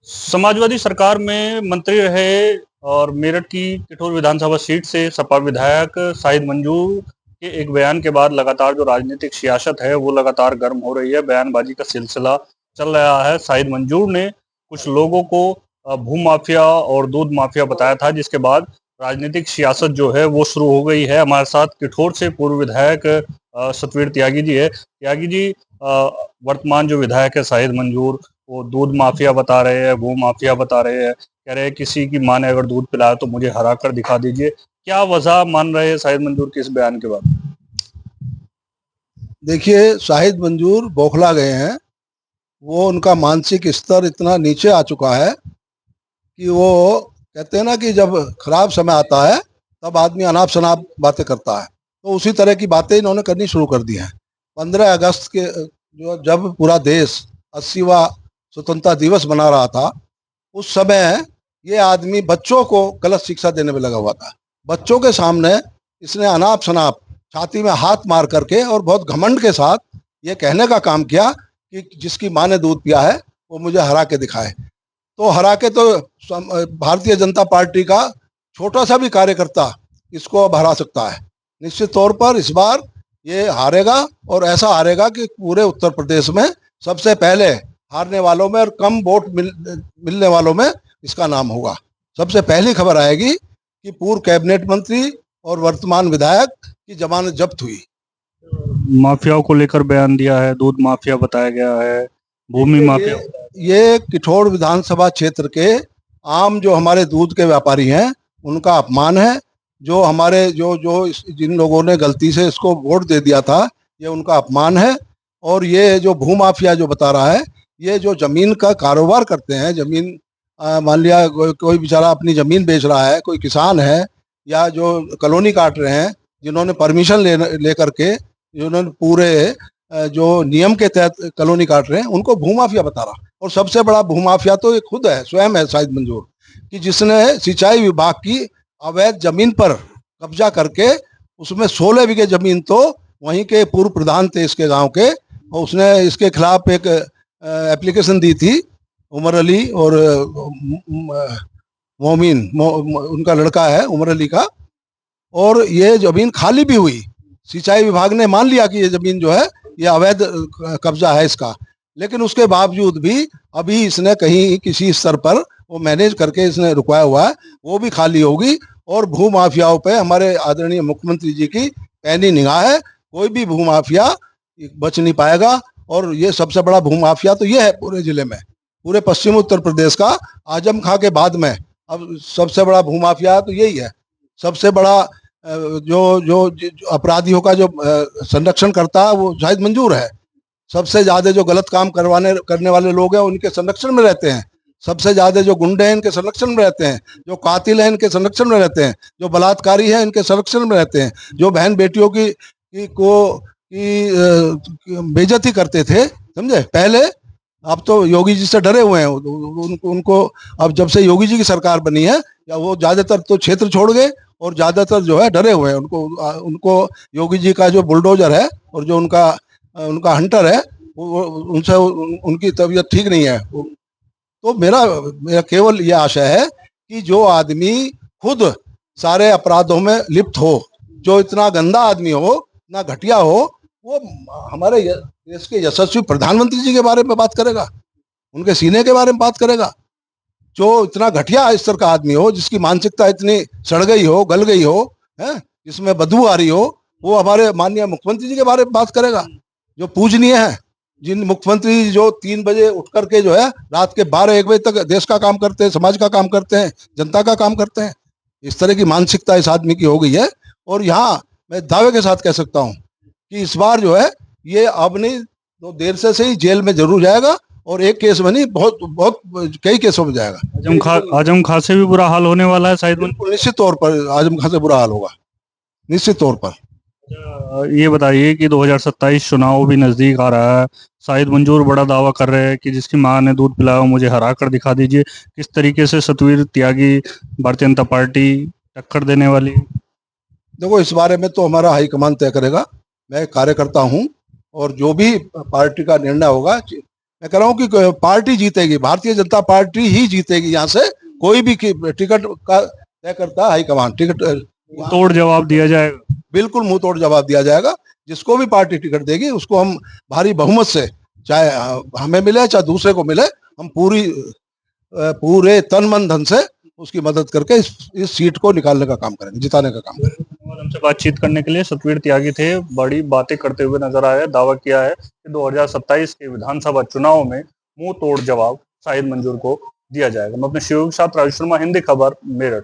समाजवादी सरकार में मंत्री रहे और मेरठ की किठौर विधानसभा सीट से सपा विधायक शाहिद मंजूर के एक बयान के बाद लगातार जो राजनीतिक सियासत है वो लगातार गर्म हो रही है। बयानबाजी का सिलसिला चल रहा है। शाहिद मंजूर ने कुछ लोगों को भू माफिया और दूध माफिया बताया था, जिसके बाद राजनीतिक सियासत जो है वो शुरू हो गई है। हमारे साथ किठौर से पूर्व विधायक सतवीर त्यागी जी है। त्यागी जी, वर्तमान जो विधायक है शाहिद मंजूर, वो दूध माफिया बता रहे हैं, भू माफिया बता रहे हैं, कह रहे हैं किसी की माँ ने अगर दूध पिलाया तो मुझे हरा कर दिखा दीजिए। क्या वजह मान रहे हैं शाहिद मंजूर के इस बयान के बाद? देखिए, शाहिद मंजूर बौखला गए हैं। वो उनका मानसिक स्तर इतना नीचे आ चुका है कि वो कहते हैं ना कि जब खराब समय आता है तब आदमी अनाप शनाप बातें करता है, तो उसी तरह की बातें इन्होंने करनी शुरू कर दी हैं। 15 अगस्त के जो जब पूरा देश 80वां स्वतंत्रता दिवस मना रहा था, उस समय ये आदमी बच्चों को गलत शिक्षा देने में लगा हुआ था। बच्चों के सामने इसने अनाप शनाप छाती में हाथ मार करके और बहुत घमंड के साथ ये कहने का काम किया कि जिसकी माँ ने दूध पिया है वो मुझे हरा के दिखाए। तो हरा के तो भारतीय जनता पार्टी का छोटा सा भी कार्यकर्ता इसको अब हरा सकता है। निश्चित तौर पर इस बार ये हारेगा, और ऐसा हारेगा कि पूरे उत्तर प्रदेश में सबसे पहले हारने वालों में और कम वोट मिलने वालों में इसका नाम होगा। सबसे पहली खबर आएगी कि पूर्व कैबिनेट मंत्री और वर्तमान विधायक की जमानत जब्त हुई। माफियाओं को लेकर बयान दिया है, दूध माफिया बताया गया है, भूमि देखिए, माफिया। ये किठौर विधानसभा क्षेत्र के आम जो हमारे दूध के व्यापारी हैं उनका अपमान है। जो हमारे जो जो जिन लोगों ने गलती से इसको वोट दे दिया था, ये उनका अपमान है। और ये जो भूमाफिया जो बता रहा है, ये जो जमीन का कारोबार करते हैं, जमीन मान लिया कोई बेचारा अपनी जमीन बेच रहा है, कोई किसान है, या जो कॉलोनी काट रहे हैं, जिन्होंने परमिशन ले करके, जिन्होंने पूरे जो नियम के तहत कॉलोनी काट रहे हैं, उनको भूमाफिया बता रहा। और सबसे बड़ा भूमाफिया तो ये खुद है, स्वयं है शाहिद मंजूर, कि जिसने सिंचाई विभाग की अवैध जमीन पर कब्जा करके उसमें 16 बीघे जमीन तो वहीं के पूर्व प्रधान थे इसके गांव के, और उसने इसके खिलाफ एक एप्लीकेशन दी थी। उमर अली और मोमिन उनका लड़का है उमर अली का, और ये जमीन खाली भी हुई। सिंचाई विभाग ने मान लिया कि ये जमीन जो है ये अवैध कब्जा है इसका, लेकिन उसके बावजूद भी अभी इसने कहीं किसी स्तर पर वो मैनेज करके इसने रुकवाया हुआ है, वो भी खाली होगी। और भू माफियाओं पे हमारे आदरणीय मुख्यमंत्री जी की पैनी निगाह है, कोई भी भू माफिया बच नहीं पाएगा। और ये सबसे बड़ा भू माफिया तो ये है पूरे जिले में, पूरे पश्चिम उत्तर प्रदेश का। आजम खां के बाद में अब सबसे बड़ा भू माफिया तो यही है। सबसे बड़ा जो अपराधियों का जो संरक्षण करता है वो शाहिद मंजूर है। सबसे ज्यादा जो गलत काम करने वाले लोग हैं उनके संरक्षण में रहते हैं। सबसे ज्यादा जो गुंडे हैं इनके संरक्षण में रहते हैं, जो कातिल हैं इनके संरक्षण में रहते हैं, जो बलात्कारी हैं इनके संरक्षण में रहते हैं, जो बहन बेटियों की बेइज्जती करते थे, समझे पहले। अब तो योगी जी से डरे हुए हैं उनको। अब जब से योगी जी की सरकार बनी है, या वो ज्यादातर तो क्षेत्र छोड़ गए, और ज्यादातर जो है डरे हुए हैं। उनको योगी जी का जो बुलडोजर है और जो उनका उनका हंटर है, उनसे उनकी तबीयत ठीक नहीं है। तो मेरा मेरा केवल ये आशा है कि जो आदमी खुद सारे अपराधों में लिप्त हो, जो इतना गंदा आदमी हो, इतना घटिया हो, वो हमारे देश के यशस्वी प्रधानमंत्री जी के बारे में बात करेगा, उनके सीने के बारे में बात करेगा। जो इतना घटिया स्तर का आदमी हो, जिसकी मानसिकता इतनी सड़ गई हो, गल गई हो, है, जिसमें बदबू आ रही हो, वो हमारे माननीय मुख्यमंत्री जी के बारे में बात करेगा, जो पूजनीय है। जिन मुख्यमंत्री जो 3 बजे उठ करके जो है रात के 12-1 बजे तक देश का काम करते हैं, समाज का काम करते हैं, जनता का काम करते हैं। इस तरह की मानसिकता इस आदमी की हो गई है। और यहाँ मैं दावे के साथ कह सकता हूँ कि इस बार जो है ये अब नहीं तो देर से ही जेल में जरूर जाएगा, और एक केस में नहीं, बहुत बहुत कई केसों में जाएगा। आजम खां से भी बुरा हाल होने वाला है शायद। निश्चित तौर पर आजम खां से बुरा हाल होगा, निश्चित तौर पर। ये बताइए कि 2027 चुनाव भी नजदीक आ रहा है। शाहिद मंजूर बड़ा दावा कर रहे हैं कि जिसकी मां ने दूध पिलाया मुझे हरा कर दिखा दीजिए। किस तरीके से सतवीर त्यागी भारतीय जनता पार्टी टक्कर देने वाली? देखो, इस बारे में तो हमारा हाईकमान तय करेगा। मैं कार्यकर्ता हूँ, और जो भी पार्टी का निर्णय होगा, मैं कह रहा हूँ कि पार्टी जीतेगी, भारतीय जनता पार्टी ही जीतेगी। यहाँ से कोई भी टिकट का तय करता हाईकमान, टिकट तोड़ जवाब दिया जाएगा। बिल्कुल मुंह तोड़ जवाब दिया जाएगा। जिसको भी पार्टी टिकट देगी उसको हम भारी बहुमत से, चाहे हमें मिले चाहे दूसरे को मिले, हम पूरे तन मन धन से उसकी मदद करके इस सीट को निकालने का काम करेंगे, जिताने का काम करेंगे। हमसे बातचीत करने के लिए सतवीर त्यागी थे। बड़ी बातें करते हुए नजर आए। दावा किया है कि 2027 के विधानसभा चुनाव में मुंह तोड़ जवाब शाहिद मंजूर को दिया जाएगा। मैं अपने सहयोगी के साथ राजेश शर्मा, हिंदी खबर, मेरठ।